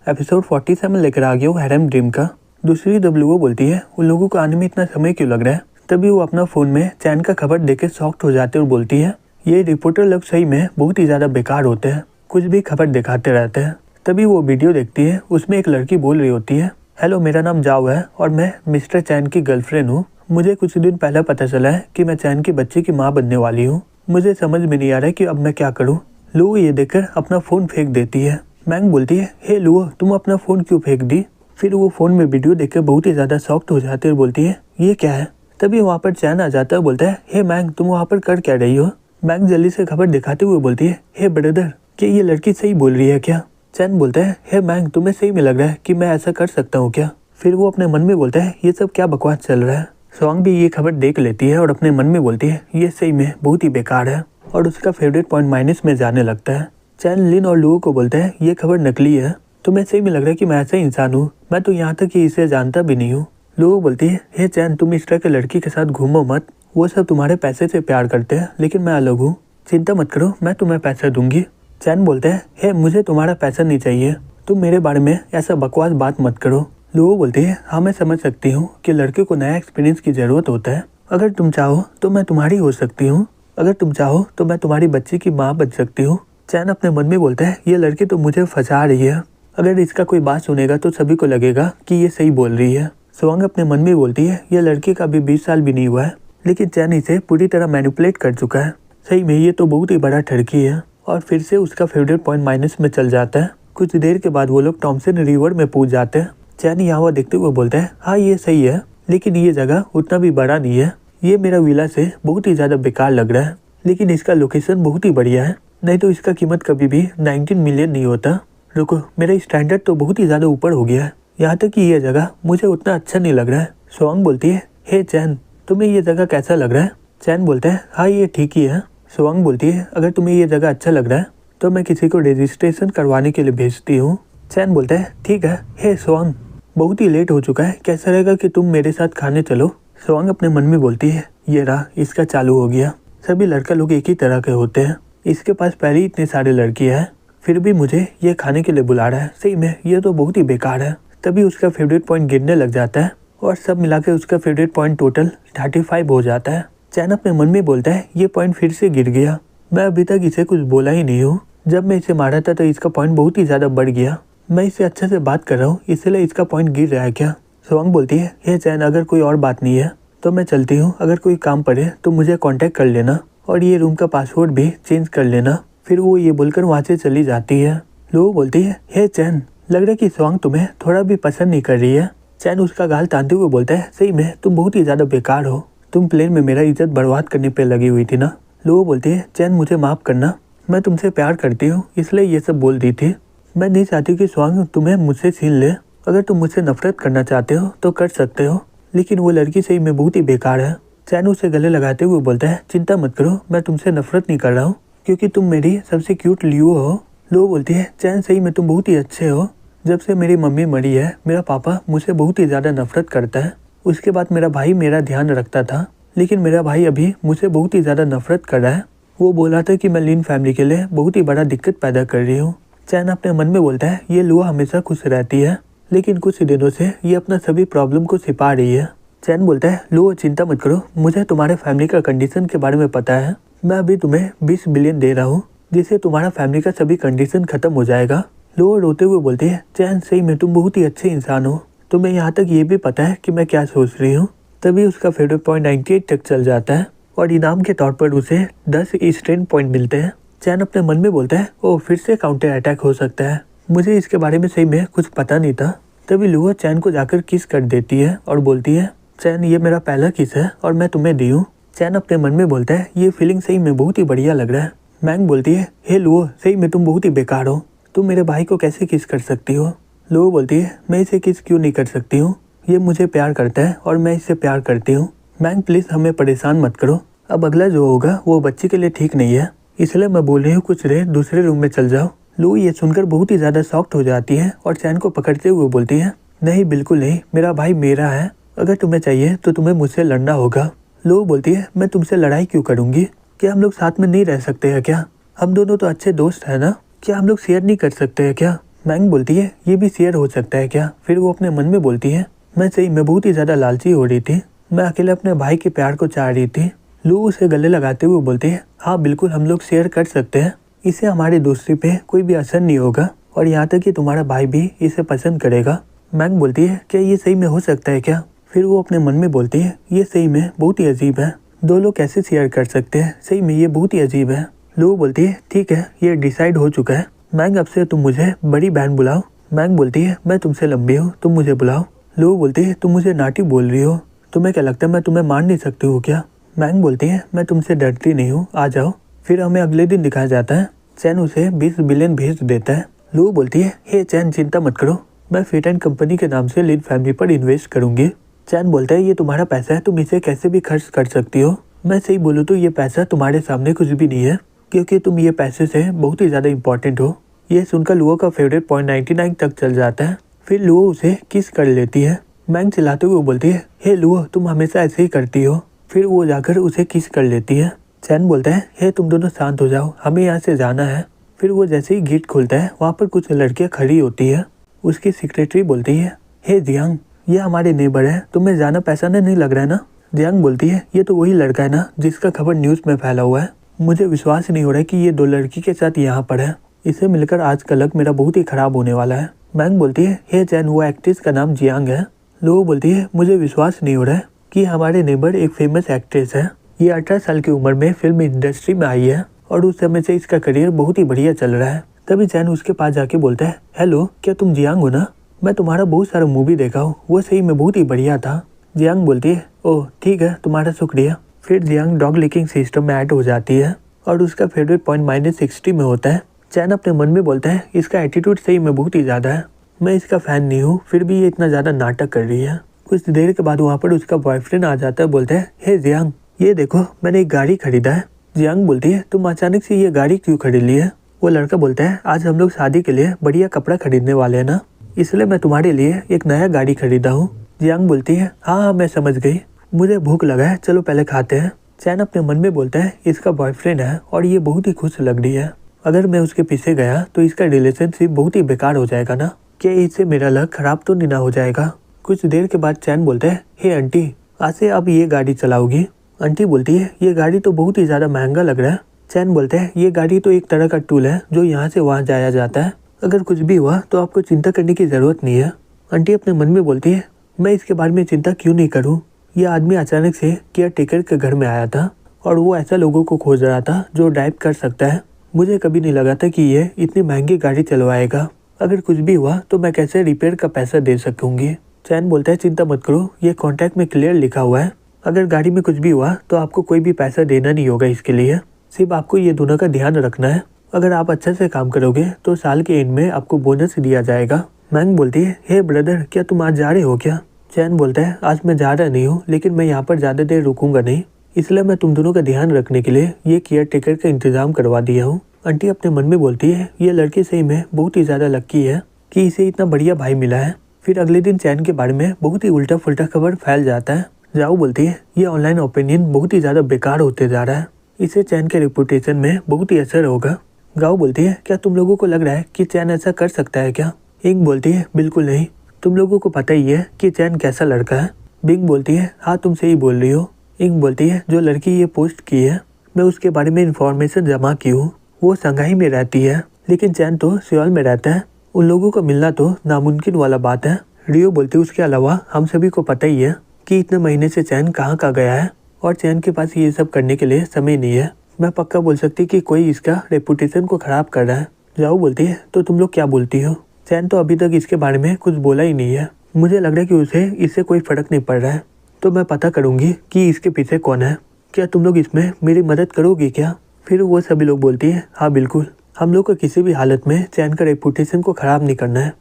Episode 47 लेकर आ गया वो हैरम ड्रीम का। दूसरी डब्ल्यूओ बोलती है उन लोगों को आने में इतना समय क्यों लग रहा है। तभी वो अपना फ़ोन में चैन का खबर देकर शॉक्ड हो जाते और बोलती है ये रिपोर्टर लोग सही में बहुत ही ज़्यादा बेकार होते हैं, कुछ भी खबर दिखाते रहते हैं। तभी वो वीडियो देखती है, उसमें एक लड़की बोल रही होती है हेलो मेरा नाम जाओ है और मैं मिस्टर चैन की गर्लफ्रेंड हूँ। मुझे कुछ दिन पहले पता चला है कि मैं चैन के बच्चे की माँ बनने वाली हूँ। मुझे समझ में नहीं आ रहा है कि अब मैं क्या करूँ। लुओ ये देखकर अपना फ़ोन फेंक देती है। मैंग बोलती है हे लुओ तुम अपना फ़ोन क्यों फेंक दी। फिर वो फ़ोन में वीडियो देखकर बहुत ही ज़्यादा शॉक्ड हो जाती है और बोलती है ये क्या है। तभी वहाँ पर चैन आ जाता है और बोलता है हे मैंग तुम वहाँ पर कर क्या रही हो। मैंग जल्दी से खबर दिखाते हुए बोलती है हे ब्रदर कि ये लड़की सही बोल रही है क्या। चैन बोलता है हे मैंग तुम्हें सही में लग रहा है कि मैं ऐसा कर सकता हूँ क्या। फिर वो अपने मन में बोलता है ये सब क्या बकवास चल रहा है। स्वांग भी ये खबर देख लेती है और अपने मन में बोलती है ये सही में बहुत ही बेकार है और उसका फेवरेट पॉइंट माइनस में जाने लगता है। चैन लिन और लुओ को बोलता है ये खबर नकली है, तुम्हें सही में लग रहा है कि मैं ऐसा इंसान हूँ, मैं तो यहाँ तक कि इसे जानता भी नहीं हूँ। लुओ बोलती है हे चैन तुम इस तरह के लड़की के साथ घूमो मत, वो सब तुम्हारे पैसे से प्यार करते हैं लेकिन मैं अलग हूँ, चिंता मत करो मैं तुम्हें पैसा दूंगी। चैन बोलता है हे मुझे तुम्हारा पैसा नहीं चाहिए, तुम मेरे बारे में ऐसा बकवास बात मत करो। लुओ बोलती है हाँ मैं समझ सकती हूँ कि लड़के को नया एक्सपीरियंस की ज़रूरत होता है, अगर तुम चाहो तो मैं तुम्हारी हो सकती हूँ, अगर तुम चाहो तो मैं तुम्हारी बच्ची की माँ बन सकती हूँ। चैन अपने मन में बोलता है ये लड़की तो मुझे फंसा रही है, अगर इसका कोई बात सुनेगा तो सभी को लगेगा कि ये सही बोल रही है। स्वांग अपने मन में बोलती है ये लड़की का अभी 20 साल भी नहीं हुआ है लेकिन चैन इसे पूरी तरह मैनिपुलेट कर चुका है, सही में ये तो बहुत ही बड़ा ठरकी है। और फिर से उसका फेवरेट पॉइंट माइनस में चल जाता है। कुछ देर के बाद वो लोग टॉमसन रिवर में पहुंच जाते हैं। चैन यहाँ हुआ देखते हुए बोलता है हाँ ये सही है लेकिन ये जगह उतना भी बड़ा नहीं है, ये मेरा विला से बहुत ही ज़्यादा बेकार लग रहा है लेकिन इसका लोकेशन बहुत ही बढ़िया है, नहीं तो इसका कीमत कभी भी 19 मिलियन नहीं होता। रुको मेरा स्टैंडर्ड तो बहुत ही ज़्यादा ऊपर हो गया है, यहाँ तक कि ये जगह मुझे उतना अच्छा नहीं लग रहा है। स्वांग बोलती है हे चैन तुम्हें ये जगह कैसा लग रहा है। चैन बोलता है हाँ ये ठीक ही है। स्वांग बोलती है अगर तुम्हें ये जगह अच्छा लग रहा है तो मैं किसी को रजिस्ट्रेशन करवाने के लिए भेजती हूँ। चैन बोलता है ठीक है। हे स्वांग बहुत ही लेट हो चुका है, कैसा रहेगा कि तुम मेरे साथ खाने चलो। स्वांग अपने मन में बोलती है ये रहा इसका चालू हो गया, सभी लड़का लोग एक ही तरह के होते हैं, इसके पास पहले ही इतने सारे लड़कियां हैं फिर भी मुझे ये खाने के लिए बुला रहा है, सही में ये तो बहुत ही बेकार है। तभी उसका फेवरेट पॉइंट गिरने लग जाता है और सब मिलाकर उसका फेवरेट पॉइंट टोटल 35 हो जाता है। चैन अपने मन में बोलता है ये पॉइंट फिर से गिर गया, मैं अभी तक इसे कुछ बोला ही नहीं हूँ, जब मैं इसे मारा था तो इसका पॉइंट बहुत ही ज़्यादा बढ़ गया, मैं इससे अच्छे से बात कर रहा हूँ इसलिए इसका पॉइंट गिर रहा है क्या। स्वांग बोलती है हे चैन अगर कोई और बात नहीं है तो मैं चलती हूँ, अगर कोई काम पड़े तो मुझे कांटेक्ट कर लेना और ये रूम का पासवर्ड भी चेंज कर लेना। फिर वो ये बोलकर वहाँ से चली जाती है। लुओ बोलती है हे चैन लग रहा है कि स्वांग तुम्हें थोड़ा भी पसंद नहीं कर रही है। चैन उसका गाल तानते हुए बोलता है सही में तुम बहुत ही ज़्यादा बेकार हो, तुम प्लेन में मेरा इज्जत बर्बाद करने पे लगी हुई थी ना। लुओ बोलती है चैन मुझे माफ़ करना, मैं तुमसे प्यार करती हूँ इसलिए ये सब बोल दी थी, मैं नहीं चाहती कि स्वांग तुम्हें मुझसे छीन ले, अगर तुम मुझसे नफरत करना चाहते हो तो कर सकते हो लेकिन वो लड़की सही में बहुत ही बेकार है। चैन उसे गले लगाते हुए बोलता है चिंता मत करो मैं तुमसे नफरत नहीं कर रहा हूँ क्योंकि तुम मेरी सबसे क्यूट लियो हो। लुओ बोलती है चैन सही में तुम बहुत ही अच्छे हो, जब से मेरी मम्मी मरी है मेरा पापा मुझसे बहुत ही ज़्यादा नफरत करता है, उसके बाद मेरा भाई मेरा ध्यान रखता था लेकिन मेरा भाई अभी मुझसे बहुत ही ज़्यादा नफरत कर रहा है, वो बोला था कि मैं लिन फैमिली के लिए बहुत ही बड़ा दिक्कत पैदा कर रही हूँ। चैन अपने मन में बोलता है ये लुओ हमेशा खुश रहती है लेकिन कुछ दिनों से ये अपना सभी प्रॉब्लम को छिपा रही है। चैन बोलता है लुओ चिंता मत करो, मुझे तुम्हारे फैमिली का कंडीशन के बारे में पता है, मैं अभी तुम्हें 20 बिलियन दे रहा हूँ जिससे तुम्हारा फैमिली का सभी कंडीशन खत्म हो जाएगा। लुओ रोते हुए बोलती है चैन सही में तुम बहुत ही अच्छे इंसान हो, तुम्हें यहाँ तक ये भी पता है कि मैं क्या सोच रही हूँ। तभी उसका फेवरेट पॉइंट 98 तक चल जाता है और इनाम के तौर पर उसे 10 ईस्टर्न पॉइंट मिलते हैं। चैन अपने मन में बोलता है ओ फिर से काउंटर अटैक हो सकता है, मुझे इसके बारे में सही में कुछ पता नहीं था। तभी लुओ चैन को जाकर किस कर देती है और बोलती है चैन ये मेरा पहला किस है और मैं तुम्हें दी हूँ। चैन अपने मन में बोलता है ये फीलिंग सही में बहुत ही बढ़िया लग रहा है। मैंग बोलती है हे लुओ सही में तुम बहुत ही बेकार हो, तुम मेरे भाई को कैसे किस कर सकती हो। लुओ बोलती है मैं इसे किस क्यों नहीं कर सकती हूँ, ये मुझे प्यार करता है और मैं इससे प्यार करती हूँ। मैंग प्लीज़ हमें परेशान मत करो, अब अगला जो होगा वो बच्ची के लिए ठीक नहीं है, इसलिए मैं बोल रही हूँ कुछ देर दूसरे रूम में चल जाओ। लुओ ये सुनकर बहुत ही ज़्यादा शॉक्ड हो जाती है और चैन को पकड़ते हुए बोलती है नहीं बिल्कुल नहीं, मेरा भाई मेरा है, अगर तुम्हें चाहिए तो तुम्हें मुझसे लड़ना होगा। लुओ बोलती है मैं तुमसे लड़ाई क्यों करूँगी, क्या हम लोग साथ में नहीं रह सकते हैं क्या, हम दोनों तो अच्छे दोस्त हैं ना, क्या हम लोग शेयर नहीं कर सकते हैं क्या। मैंग बोलती है ये भी शेयर हो सकता है क्या? फिर वो अपने मन में बोलती है मैं सही में बहुत ही ज़्यादा लालची हो रही थी, मैं अकेले अपने भाई के प्यार को चाह रही थी। लू उसे गले लगाते हुए बोलती है हाँ बिल्कुल हम लोग शेयर कर सकते हैं, इससे हमारी दोस्ती पे कोई भी असर नहीं होगा और यहाँ तक कि तुम्हारा भाई भी इसे पसंद करेगा। मैंग बोलती है क्या ये सही में हो सकता है क्या? फिर वो अपने मन में बोलती है ये सही में बहुत ही अजीब है, दो लोग कैसे शेयर कर सकते हैं, सही में ये बहुत ही अजीब है। लू बोलती है ठीक है ये डिसाइड हो चुका है, मैंग अब से तुम मुझे बड़ी बहन बुलाओ। मैंग बोलती है मैं तुमसे लंबी हूँ तुम मुझे बुलाओ। लू बोलती है तुम मुझे नाटी बोल रही हो, तुम्हें क्या लगता है मैं तुम्हें मार नहीं सकती हूँ क्या? मैंग बोलती है मैं तुमसे डरती नहीं हूँ आ जाओ। फिर हमें अगले दिन दिखाया जाता है चैन उसे 20 बिलियन भेज देता है। लू बोलती है हे चैन चिंता मत करो, मैं फिट एंड कंपनी के नाम से लिन फैमिली पर इन्वेस्ट करूंगी। चैन बोलता है ये तुम्हारा पैसा है तुम इसे कैसे भी खर्च कर सकती हो, मैं सही बोलूँ तो ये पैसा तुम्हारे सामने कुछ भी नहीं है क्योंकि तुम ये पैसे से बहुत ही ज़्यादा इंपॉर्टेंट हो। ये सुनकर लुओ का फेवरेट पॉइंट 99 तक चल जाता है। फिर लुओ उसे किस कर लेती है। मैंग चिल्लाते हुए बोलती है हे लुओ तुम हमेशा ऐसे ही करती हो। फिर वो जाकर उसे किस कर लेती है। चैन बोलता है हे तुम दोनों शांत हो जाओ हमें यहाँ से जाना है। फिर वो जैसे ही गेट खोलता है वहाँ पर कुछ लड़कियाँ खड़ी होती है। उसकी सेक्रेटरी बोलती है हे जियांग ये हमारे नेबर है, तुम्हें जाना पहचाना नहीं लग रहा है ना? जियांग बोलती है ये तो वही लड़का है ना जिसका खबर न्यूज़ में फैला हुआ है, मुझे विश्वास नहीं हो रहा है कि ये दो लड़की के साथ यहाँ पर है, इसे मिलकर आज का लक मेरा बहुत ही खराब होने वाला है। मैंग बोलती है हे चैन वो एक्ट्रेस का नाम जियांग है। लो बोलती है मुझे विश्वास नहीं हो रहा है कि हमारे नेबर एक फेमस एक्ट्रेस है, ये 18 साल की उम्र में फिल्म इंडस्ट्री में आई है और उस समय से इसका करियर बहुत ही बढ़िया चल रहा है। तभी चैन उसके पास जाके बोलता है हेलो क्या तुम जियांग हो ना, मैं तुम्हारा बहुत सारा मूवी देखा हूँ वो सही में बहुत ही बढ़िया था। जियांग बोलती है ओह ठीक है तुम्हारा शुक्रिया। फिर जियांग डॉग लिकिंग सिस्टम में ऐड हो जाती है और उसका फेवरेट पॉइंट -60 में होता है। चैन अपने मन में बोलता है इसका एटीट्यूड सही में बहुत ही ज़्यादा है, मैं इसका फ़ैन नहीं हूँ फिर भी ये इतना ज़्यादा नाटक कर रही है। कुछ देर के बाद वहाँ पर उसका बॉयफ्रेंड आ जाता है, बोलता है हे जियांग ये देखो मैंने एक गाड़ी खरीदा है। जियांग बोलती है तुम अचानक से ये गाड़ी क्यों खरीद ली है? वो लड़का बोलता है आज हम लोग शादी के लिए बढ़िया कपड़ा खरीदने वाले हैं ना, इसलिए मैं तुम्हारे लिए एक नया गाड़ी खरीदा हूँ। जियांग बोलती है हाँ मैं समझ गई, मुझे भूख लगा है चलो पहले खाते हैं। चैन अपने मन में बोलता है इसका बॉयफ्रेंड है और ये बहुत ही खुश लग रही है, अगर मैं उसके पीछे गया तो इसका रिलेशनशिप बहुत ही बेकार हो जाएगा ना, क्या इससे मेरा लक खराब तो नहीं ना हो जाएगा। कुछ देर के बाद चैन बोलता है हे आंटी आज से आप ये गाड़ी चलाओगी। आंटी बोलती है ये गाड़ी तो बहुत ही ज़्यादा महंगा लग रहा है। चैन बोलता है ये गाड़ी तो एक तरह का टूल है जो यहाँ से वहाँ जाया जाता है, अगर कुछ भी हुआ तो आपको चिंता करने की ज़रूरत नहीं है। आंटी अपने मन में बोलती है मैं इसके बारे में चिंता क्यों नहीं करूँ, यह आदमी अचानक से केयर टेकर के घर में आया था और वो ऐसा लोगों को खोज रहा था जो ड्राइव कर सकता है, मुझे कभी नहीं लगा था कि ये इतनी महंगी गाड़ी चलवाएगा, अगर कुछ भी हुआ तो मैं कैसे रिपेयर का पैसा दे सकूंगी। चैन बोलता है चिंता मत करो ये कॉन्ट्रैक्ट में क्लियर लिखा हुआ है, अगर गाड़ी में कुछ भी हुआ तो आपको कोई भी पैसा देना नहीं होगा, इसके लिए सिर्फ आपको ये दोनों का ध्यान रखना है, अगर आप अच्छे से काम करोगे तो साल के एंड में आपको बोनस दिया जाएगा। मैंग बोलती है हे ब्रदर क्या तुम आज जा रहे हो क्या? चैन बोलता है आज मैं जा रहा नहीं हूँ लेकिन मैं यहाँ पर ज़्यादा देर रुकूंगा नहीं, इसलिए मैं तुम दोनों का ध्यान रखने के लिए ये केयर टेकर का इंतजाम करवा दिया हूँ। आंटी अपने मन में बोलती है ये लड़की सही में बहुत ही ज़्यादा लकी है कि इसे इतना बढ़िया भाई मिला है। फिर अगले दिन चैन के बारे में बहुत ही उल्टा फुल्टा खबर फैल जाता है। जाओ बोलती है ये ऑनलाइन ओपिनियन बहुत ही ज़्यादा बेकार होते जा रहा है, इससे चैन के रेपुटेशन में बहुत ही असर होगा। गाओ बोलती है क्या तुम लोगों को लग रहा है कि चैन ऐसा कर सकता है क्या? इंग बोलती है बिल्कुल नहीं, तुम लोगों को पता ही है कि चैन कैसा लड़का है। बिंग बोलती है हाँ तुम सही बोल रही हो। इंग बोलती है जो लड़की ये पोस्ट की है मैं उसके बारे में इंफॉर्मेशन जमा की हूँ, वो संघाई में रहती है लेकिन चैन तो सियोल में रहता है, उन लोगों को मिलना तो नामुमकिन वाला बात है। रियो बोलती है उसके अलावा हम सभी को पता ही है कि इतने महीने से चैन कहाँ गया है और चैन के पास ये सब करने के लिए समय नहीं है, मैं पक्का बोल सकती कि कोई इसका रेपुटेशन को खराब कर रहा है। जाओ बोलती है तो तुम लोग क्या बोलती हो? चैन तो अभी तक इसके बारे में कुछ बोला ही नहीं है, मुझे लग रहा है कि उसे इससे कोई फर्क नहीं पड़ रहा है, तो मैं पता करूँगी कि इसके पीछे कौन है, क्या तुम लोग इसमें मेरी मदद करोगी क्या? फिर वो सभी लोग बोलती है हाँ बिल्कुल, हम लोग को किसी भी हालत में चैन का रेपुटेशन को ख़राब नहीं करना है।